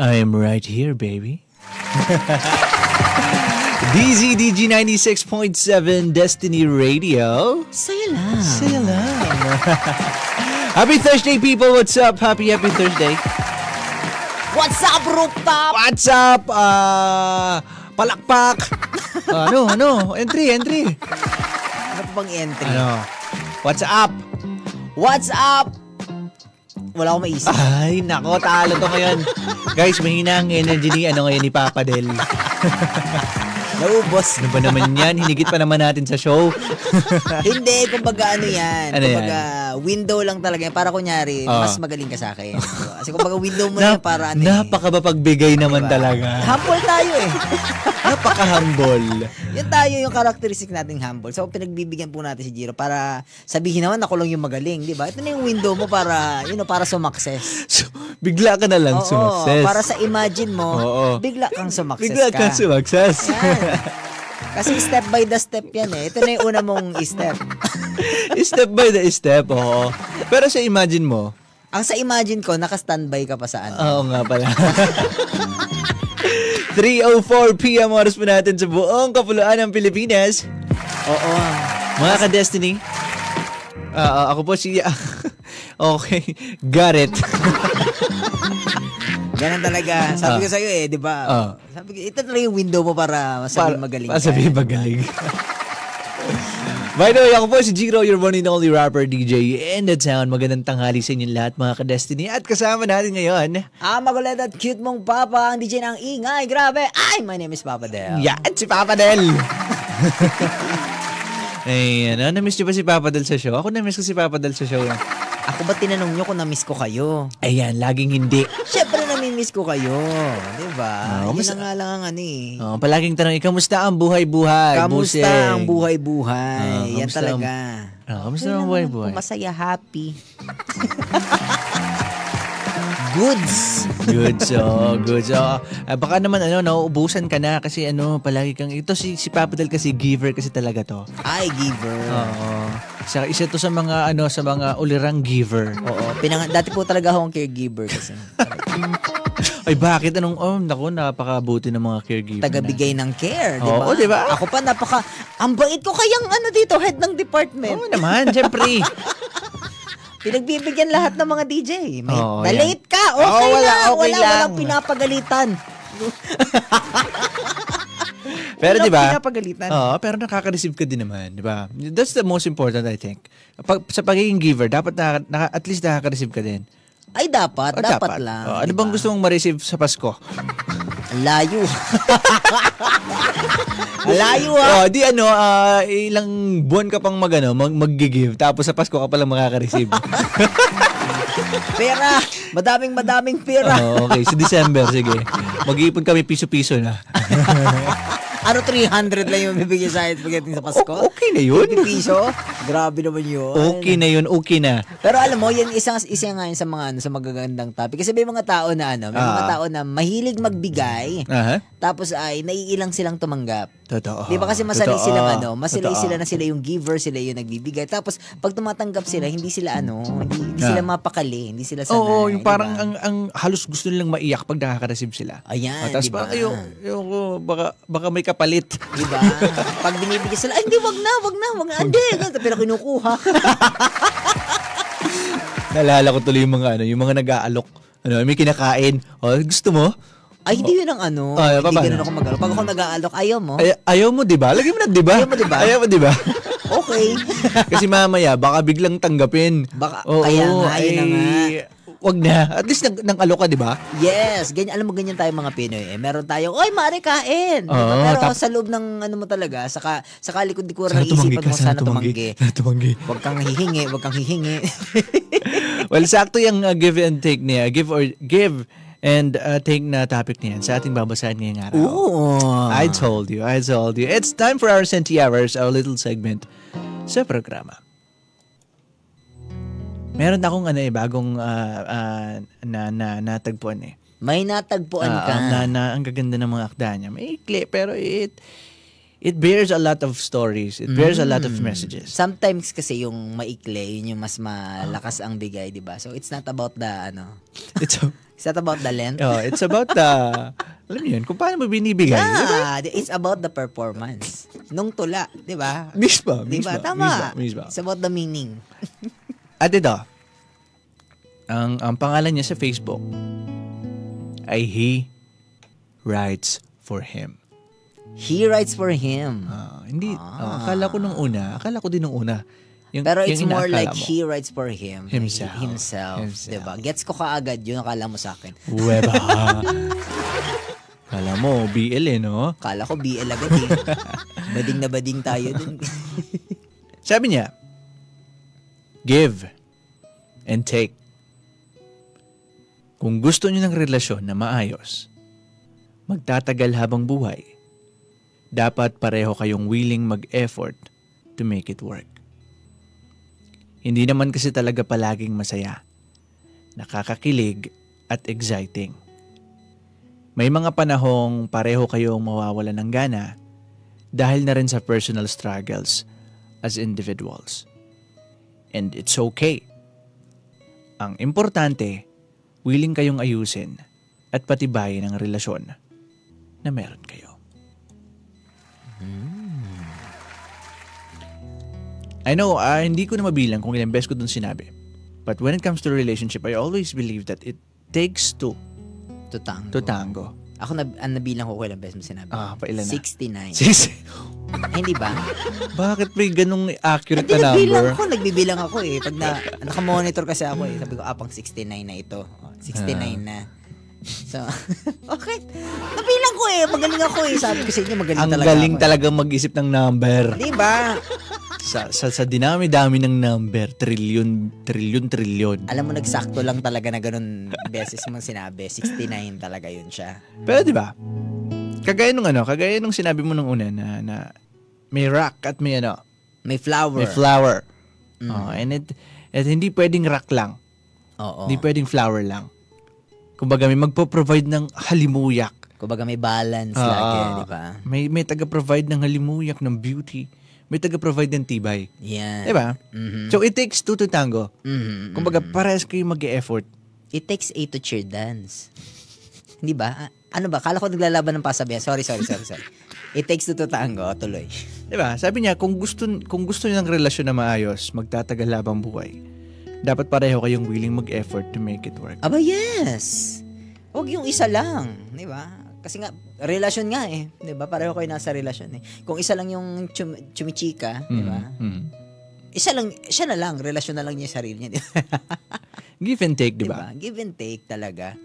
I am right here, baby. DZDG 96.7 Destiny Radio. Saya lang. Saya lang. Happy Thursday, people. What's up? Happy Thursday. What's up, rooftop? What's up? Palakpak. Ano? Entry. Ano pa bang entry? What's up? What's up? Wala akong maisip. Ay, nako, talo to ngayon. Guys, mahina ang energy ni Papa Del. Naubos. Ano ba naman yan? Hinigit pa naman natin sa show. Hindi, kumbaga ano yan. Ano kumbaga, window lang talaga yan. Para kunyari, mas magaling ka sa akin. Kasi kumbaga, window mo na yan para ano. Napakabapagbigay naman talaga. Humble tayo eh. Napaka-humble. Yun tayo, yung characteristic nating humble. So, pinagbibigyan po natin si Jiro para sabihin naman ako lang yung magaling, di ba? Ito na yung window mo para, para sumakses. So, bigla ka na lang sumakses. Para sa imagine mo, bigla kang sumakses Bigla kang sumakses. Yan. Kasi step by the step yan eh. Ito na yung una mong step. Step by the step, oo. Pero sa imagine mo, ang sa imagine ko, naka-standby ka pa sa ano. Oo nga pala. 3:04 PM oras po natin sa buong kapuluan ng Pilipinas. Oo. Mga ka-Destiny. Ako po si... Okay. Got it. Ganun talaga. Sabi ko sa'yo eh, di ba? Sabi ko, ito talaga yung window mo para masabihin magaling ka. Masabihin magaling. By the way, ako po si Jiro, your one and only rapper, DJ in the town. Magandang tanghali sa inyong lahat, mga ka-Destiny. At kasama natin ngayon, magulat at cute mong papa, ang DJ ng ingay. Grabe. Ay, my name is Papa Del. Yan, si Papa Del. Ay, na-miss niyo ba si Papa Del sa show? Ako na-miss ko si Papa Del sa show. Ako ba tinanong nyo kung na-miss ko kayo? Ayan, laging hindi. Siyempre nami-miss ko kayo. Diba? Yun na nga lang ang ano eh. Palaging tanong, kamusta ang buhay-buhay? Kamusta ang buhay-buhay? Yan talaga. Kamusta ang buhay-buhay? Masaya, happy. Goods. Goods. Baka naman nauubusan ka na kasi palagi kang ito si Papa Del kasi giver kasi talaga to. Ay, giver. Isa to sa mga sa mga ulirang giver. Oo, dati po talaga akong caregiver kasi. Ay, bakit naku, napakabuti ng mga caregiver. Tagabigay ng care, di ba? Oo, di ba? Ako pa ang bait ko kayang dito, head ng department. Oo naman, syempre. Pinagbibigyan lahat ng mga DJ. Na-late ka, okay lang. Walang pinapagalitan. Pero di ba? Pinapagalitan. Pero nakaka-receive ka din naman, di ba? That's the most important, I think. Sa pagiging giver, dapat at least nakaka-receive ka din. Ay, dapat lang. Ano bang gusto mong ma-receive sa Pasko? Layo. Layo ha. Di ilang buwan ka pang mag-give, tapos sa Pasko ka palang makaka-receive. Pera. Madaming pera. Okay, sa December, sige. Mag-iipon kami piso-piso na. 300 lang yung bibigyan sa akin pagdating sa Pasko? Okay na yun. 50 piso? Grabe naman yun. Okay na yun, okay na. Pero alam mo, yan isa nga yun sa mga sa magagandang topic. Kasi may mga tao na may mga tao na mahilig magbigay, tapos ay naiilang silang tumanggap. Totoo. Di ba kasi masanay silang masanay sila na sila yung giver, sila yung nagbibigay. Tapos pag tumatanggap sila, hindi sila hindi sila mapakali, hindi sila sanay. Oo, yung parang ang halos gusto nilang maiyak pag nakaka-receive sila. Ayan, tapos diba? Baka may kapalit. Diba? Pag binibigay sila, ay hindi, wag na. Hindi, pero kinukuha. Naalala ko tuloy yung mga nag-aalok. May kinakain. Gusto mo? Ay, hindi yun ang hindi ganun ako mag-alok. Pag ako nag-aalok, ayaw mo? Ayaw mo, di ba? Lagyan mo na, di ba? Ayaw mo, di ba? Okay. Kasi mamaya, baka biglang tanggapin. Kaya nga, yun na nga. Wag na. At least nang alok ka, di ba? Yes. Alam mo, ganyan tayo mga Pinoy. Meron tayong, maaari kain. Diba? Pero sa loob ng mo talaga, sa kalikod-likuran ng isipan mo, sana tumanggi. Wag kang hihingi. Well, sakto yung give and take niya. Give and take na topic niyan sa ating babasahin ngayong araw. Ooh. I told you. It's time for our Senti Hours, our little segment sa programa. Meron akong bagong natagpuan May natagpuan ka. Ang gaganda ng mga akda niya. May ikli, pero it it bears a lot of stories. It bears a lot of messages. Sometimes kasi yung maikli, yun yung mas malakas ang bigay, di ba? So, it's not about the, it's not about the length. It's about the, alam mo yun, kung paano mo binibigay. Yeah, it's about the performance. Nung tula, di ba? Mismo. Tama. It's about the meaning. At ito, ang pangalan niya sa Facebook ay He Writes for Him. He writes for him. Hindi. Akala ko din nung una. Pero it's more like he writes for him. Himself. Diba? Gets ko kaagad yun. Akala mo sa akin. Weba. Akala mo, BL no? Akala ko BL agad eh. Bading na bading tayo dun. Sabi niya, give and take. Kung gusto niyo ng relasyon na maayos, magtatagal habang buhay, dapat pareho kayong willing mag-effort to make it work. Hindi naman kasi talaga palaging masaya, nakakakilig at exciting. May mga panahong pareho kayong mawawalan ng gana dahil na rin sa personal struggles as individuals. And it's okay. Ang importante, willing kayong ayusin at patibayin ang relasyon na meron kayo. I know, hindi ko na mabilang kung ilang beses ko dun sinabi. But when it comes to relationship, I always believe that it takes two to tango. Ako nabilang ko ilang beses mo sinabi. Pailan na? 69. Hindi ba? Bakit may ganung accurate na number? Nagbibilang ako eh. Pag nakamonitor kasi ako eh. Sabi ko, pang 69 na ito. 69 na. So, okay. Nabilang ko eh. Magaling ako eh. Sabi ko sa inyo, magaling talaga ako. Ang galing talaga mag-isip ng number. Diba? Sa dinami-dami ng number, trilyon. Alam mo, nagsakto lang talaga na ganun beses mong sinabi. 69 talaga yun siya. Pero diba, kagaya nung sinabi mo nung una na may rock at may flower. May flower. And hindi pwedeng rock lang. Oo. Hindi pwedeng flower lang. Kumbaga may magpo-provide ng halimuyak. Kumbaga may balance lagi, di ba? May taga-provide ng halimuyak, ng beauty. May taga-provide ng tibay. Yeah. Di ba? Mm-hmm. So, it takes two to tango. Mm-hmm. Kumbaga, parehas kayo mag-e-effort. It takes 8 to cheer dance. Hindi ba? Ano ba? Kala ko naglalaban ng pasabihan. Sorry. It takes 2 to tango. Tuloy. Di ba? Sabi niya, kung gusto niyo ng relasyon na maayos, magtatagal habang buhay, dapat pareho kayong willing mag-effort to make it work. Aba, yes! Huwag yung isa lang. Di ba? Kasi nga, relasyon nga eh. Di ba? Pareho kayo nasa relasyon eh. Kung isa lang yung chumichika, di ba? Isa lang, siya na lang. Relasyon na lang niya sa sarili niya. Give and take, di ba? Give and take talaga.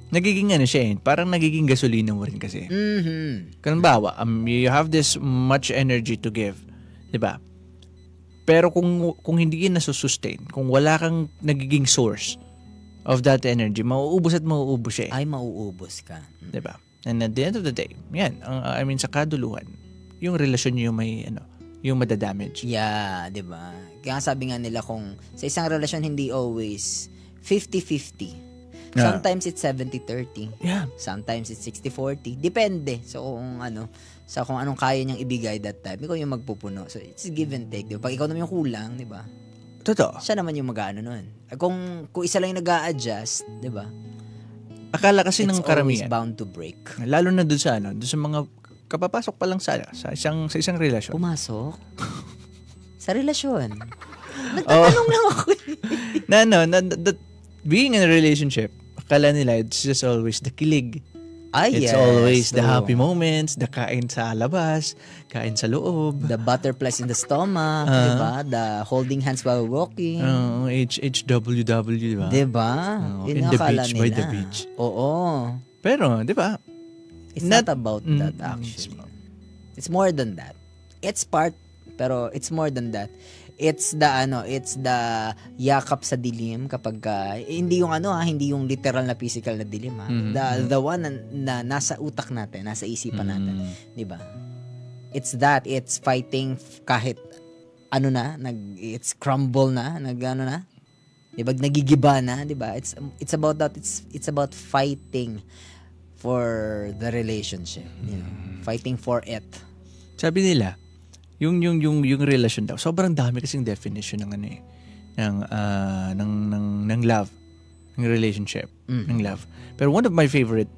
Nagiging siya eh. Parang nagiging gasolina mo rin kasi. Mm-hmm. Kanbawa, you have this much energy to give. Di ba? Pero kung hindi yun nasusustain, kung wala kang nagiging source of that energy, mauubos siya eh. Ay, mauubos ka. Diba? And at the end of the day, yan, sa kaduluhan, yung relasyon nyo may, yung madadamage. Yeah, diba? Kaya sabi nga nila kung sa isang relasyon hindi always 50-50. Sometimes it's 70-30. Yeah. Sometimes it's 60-40. Depende. So, kung anong kaya niyang ibigay that time, ikaw yung magpupuno. So, it's give and take. Diba? Pag ikaw naman yung kulang, diba? Totoo. Siya naman yung mag-ano nun. Kung isa lang yung nag-a-adjust, diba? Akala kasi ng karamihan. It's always bound to break. Lalo na doon sa mga kapapasok pa lang sa isang relasyon. Pumasok? Sa relasyon? Nagtatanong lang ako. Being in a relationship, akala nila it's just always the kilig. It's always the happy moments, the kain sa labas, kain sa loob. The butterflies in the stomach, diba? The holding hands while walking. HWW, diba? Diba? In the beach, by the beach. Oo. Pero, diba? It's not about that actually. It's more than that. It's part, pero it's more than that. It's the yakap sa dilim kapag hindi yung hindi yung literal na physical na dilim ha. The one na nasa utak natin, nasa isipan natin, 'di ba? It's fighting kahit it's crumble na, 'di ba? Nagigiba na, 'di ba? It's about that. It's about fighting for the relationship, fighting for it. Sabi nila, yung relasyon daw, sobrang dami kasing definition ng ano eh, ng love, ng relationship, ng love. Pero one of my favorite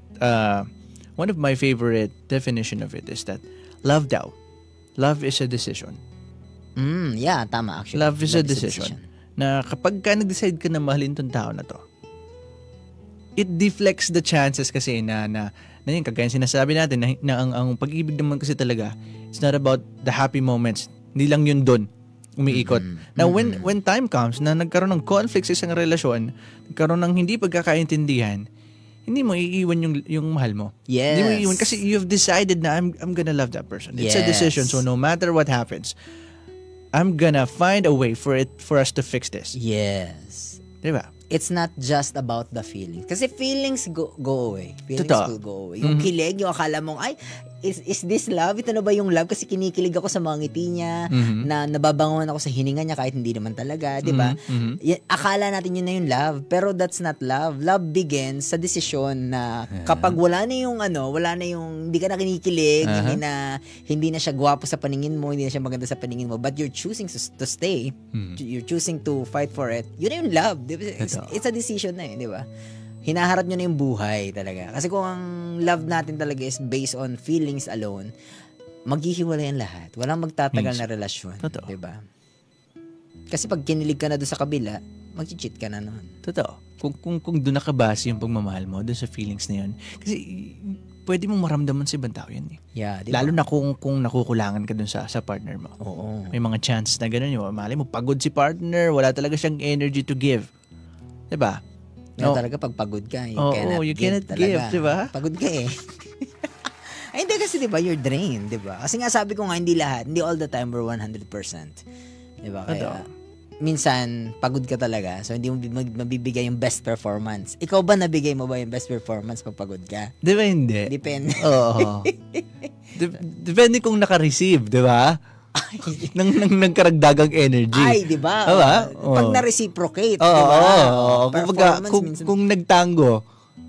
definition of it is that love is a decision. Yeah, tama actually. Love is a decision. Na kapag ka nag-decide ka na mahalin tong tao na to, it deflects the chances kasi na yun, kagaya sinasabi natin na ang pag-ibig naman kasi talaga, it's not about the happy moments. Hindi lang yun doon umiikot. Now, when time comes na nagkaroon ng conflict sa isang relasyon, nagkaroon ng hindi pagkakaintindihan, hindi mo iiwan yung mahal mo. Yes. Hindi mo iiwan kasi you've decided na I'm gonna love that person. It's a decision. So no matter what happens, I'm gonna find a way for us to fix this. Yes. Diba? It's not just about the feelings. Kasi feelings go away. Feelings Totoo. will go away. Yung kilig, yung akala mong, ay, is this love? Ito na ba yung love? Kasi kinikilig ako sa mga ngiti niya, na nababangon ako sa hininga niya kahit hindi naman talaga, di ba? Akala natin yun na yung love, pero that's not love. Love begins sa desisyon na kapag wala na yung hindi ka na kinikilig, hindi na siya gwapo sa paningin mo, hindi na siya maganda sa paningin mo, but you're choosing to stay, you're choosing to fight for it, yun na yung love. Di ba? It's a decision na di ba? Hinaharap nyo na yung buhay talaga. Kasi kung ang love natin talaga is based on feelings alone, maghihiwalay ang lahat. Walang magtatagal na relasyon. Totoo. Diba? Kasi pag kinilig ka na doon sa kabila, mag-cheat ka na nun. Totoo. Kung doon nakabase yung pagmamahal mo, doon sa feelings na yun. Kasi pwede mong maramdaman sa ibang tao yun eh. Yeah, diba? Lalo na kung nakukulangan ka doon sa partner mo. Oo. May mga chance na gano'n yun. Malay mo, pagod si partner, wala talaga siyang energy to give. Diba? No. Talaga pag pagod ka, you cannot give, diba? Pagod ka eh. Ay, hindi kasi diba, you're drained, diba? Kasi nga sabi ko nga, hindi all the time we're 100%. Diba? Kaya, minsan, pagod ka talaga, so hindi mo mabibigay yung best performance. Ikaw ba nabigay mo ba yung best performance pag pagod ka? Diba hindi? Depende. Oo. Depende kung naka-receive, diba? nang nagkaragdagang energy. Ay, di ba? Diba? Pag na-reciprocate, di ba? Performance kung nagtango,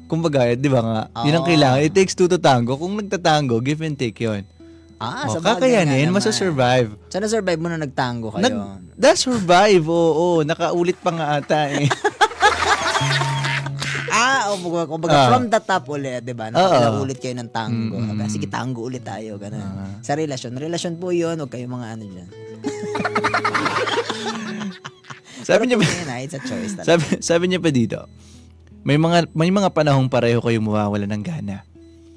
kumbaga, di ba nga, yun ang kailangan. It takes two to tango. Kung nagtatango, give and take yun. Kakayanin, masusurvive. So, na-survive mo na nagtango kayo? Na-survive, oo. Nakaulit pa nga ata eh. Kumbaga, from the top ulit, di ba? Nakaulit kayo ng tango. Sige, tango ulit tayo. Ganun. Sa relasyon. Relasyon po yun. Huwag kayo mga ano dyan. Sabi niya it's a choice talaga. Sabi niya pa dito, may mga panahong pareho kayong mawawala ng gana.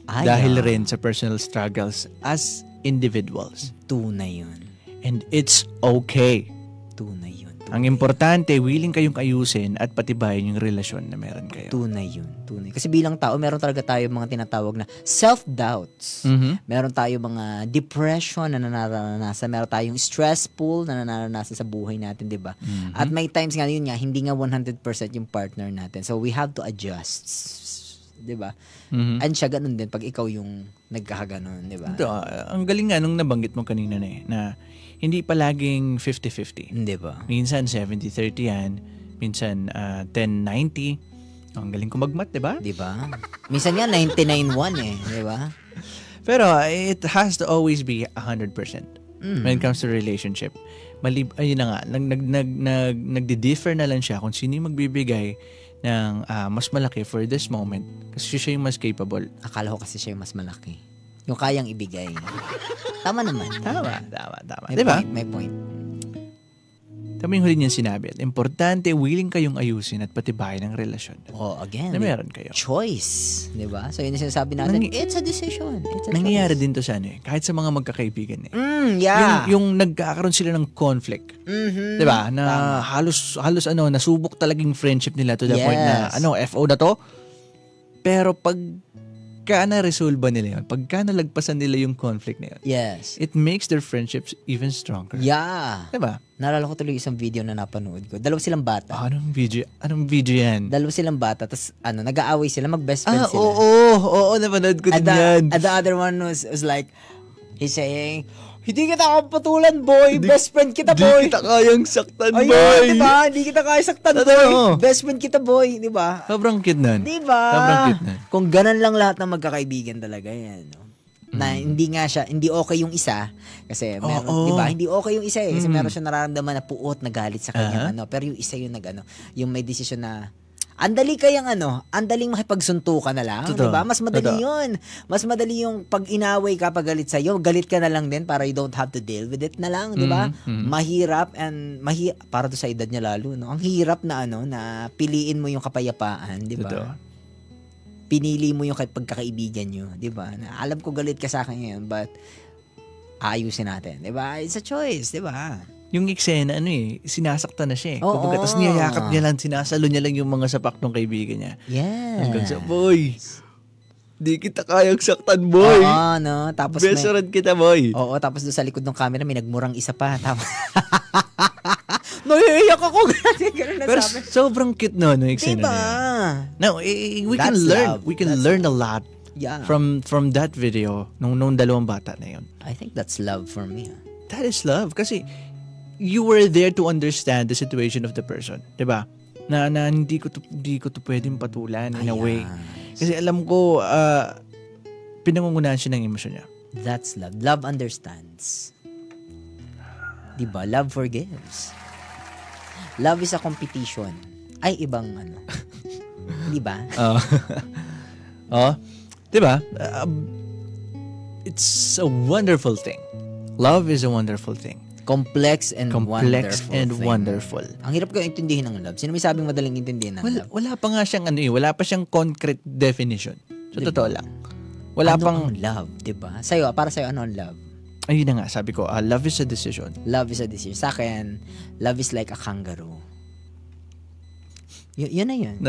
Dahil rin sa personal struggles as individuals. Tunay yun. And it's okay. Tunay yun. Ang importante, willing kayong ayusin at patibayin yung relasyon na meron kayo. Tunay yun. Tunay. Kasi bilang tao, meron talaga tayo mga tinatawag na self-doubts. Meron tayo mga depression na nararanasan. Meron tayong stressful na nararanasan sa buhay natin, di ba? At may times nga, yun nga, hindi nga 100% yung partner natin. So, we have to adjust. Di ba? And siya ganun din pag ikaw yung nagkakaganon, di ba? Ito, ang galing nga nung nabanggit mo kanina na hindi palaging 50-50. Di ba? Minsan 70-30 yan. Minsan 10-90. Ang galing ko mag-math, di ba? Di ba? Minsan nga 99-1 eh, di ba? Pero it has to always be 100% when it comes to relationship. Ayun na nga, nagdi-differ na lang siya kung sino yung magbibigay ng mas malaki for this moment. Kasi siya yung mas capable. Akala ko kasi siya yung mas malaki. Yung kayang ibigay. Tama naman. Tama. May diba? May point. Tama yung huli niyang sinabi. At importante, willing kayong ayusin at patibayin ang relasyon. Again. Na meron kayo. Choice. Diba? So, yun yung sinasabi natin, it's a decision. It's a nangyayari choice. din to sa kahit sa mga magkakaibigan Yeah. Yung nagkakaroon sila ng conflict. Diba? Na halos nasubok talagang friendship nila to the point na, FO na to. Pero pagka na-resolve nila yun, pagka nalagpasan nila yung conflict na yun, it makes their friendships even stronger. Yeah. Diba? Naalala ko tuloy isang video na napanood ko. Dalawa silang bata. Anong video yan? Dalawa silang bata, tapos nag-aaway sila, mag-best friend sila. Oo, napanood ko din yan. And the other one was like, he's saying, hindi kita kapatulan, boy. Best friend kita, boy. Hindi kita kayang saktan, boy. Ayun, diba? Hindi kita kayang saktan, boy. Best friend kita, boy. Diba? Sobrang cute nun. Diba? Sobrang cute nun. Kung ganun lang lahat ng magkakaibigan talaga yan. No? na hindi okay yung isa kasi meron, 'di ba? Hindi okay yung isa kasi meron siya nararamdaman na puot na galit sa kanya pero yung isa yung yung may desisyon na andaling makipagsuntukan na lang, 'di ba? Mas madali 'yun. Mas madali yung pag inaway ka, pag galit sa iyo, galit ka na lang din para you don't have to deal with it na lang, 'di ba? Mahirap para to sa edad niya lalo, no. Ang hirap na na piliin mo yung kapayapaan, 'di ba? Pinili mo yung pagkakaibigan nyo, di ba? Na alam ko galit ka sa akin ngayon, but ayusin natin, di ba? It's a choice, di ba? Yung eksena, sinasaktan na siya eh. Kumbaga, tapos niyayakap niya lang, sinasalo niya lang yung mga sapak ng kaibigan niya. Yeah. Hanggang sa, boy, di kita kayang saktan, boy. No? Tapos besaran kita, boy. Oo, tapos doon sa likod ng camera, may nagmurang isa pa. Tapos, naiiyak ako. Pero sobrang cute no eksena diba? No, we can learn a lot from that video nung dalawang bata na yun. I think that's love for me. That is love kasi you were there to understand the situation of the person, 'di ba? Na hindi ko to pwedeng patulan in a way. Kasi alam ko pinangungunahan siya ng emosyon niya. That's love. Love understands. 'Di ba? Love forgives. Love is a competition. Ay, ibang Di ba? Di ba? It's a wonderful thing. Love is a wonderful thing. Complex and wonderful. Ang hirap ko intindihin ng love. Sino may sabing madaling intindihin ng love? Wala pa nga siyang wala pa siyang concrete definition. So, diba? Totoo lang. Wala pang love, di ba? Para sa'yo, ano ang love? Ayun na nga, sabi ko, love is a decision. Love is a decision. Sa akin, love is like a kangaroo. Yun na yun.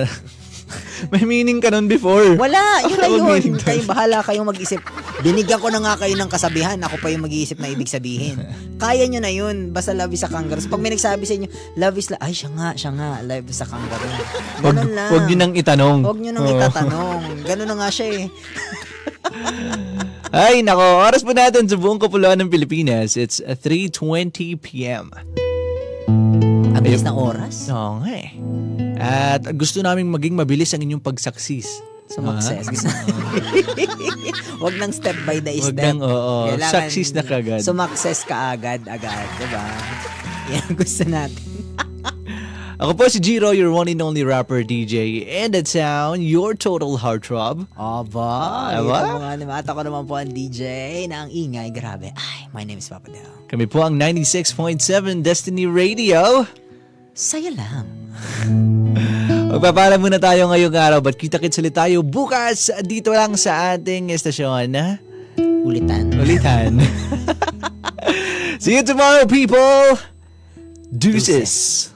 May meaning ka nun before. Wala, yun na yun. Kayo bahala kayong mag-isip. Binigyan ko na nga kayo ng kasabihan. Ako pa yung mag-iisip na ibig sabihin. Kaya nyo na yun. Basta love is a kangaroo. So, pag may nagsabi sa inyo, love is ay, siya nga. Love is a kangaroo. Ganun lang. Huwag nyo nang itanong. Huwag nyo nang itatanong. Ganun na nga siya eh. Ay, nako. Oras po natin sa buong kapuluan ng Pilipinas. It's 3:20 p.m. Ang bilis ng oras? Oo nga eh. At gusto naming maging mabilis ang inyong pagsaksis. Sumakses. Huwag nang step by the step. Huwag nang, success na kagad. Sumakses ka agad. Diba? Yan gusto natin. Ako po si Jiro, your one and only rapper, DJ, and that sound, your total heartthrob. Aba. At ako naman po ang DJ na ang ingay. Grabe. Ay, my name is Papa Del. Kami po ang 96.7 Destiny Radio. Saya lang. Magpapaalam muna tayo ngayong araw, but kita-kits ulit tayo bukas dito lang sa ating estasyon. Ulitan. See you tomorrow, people. Deuces.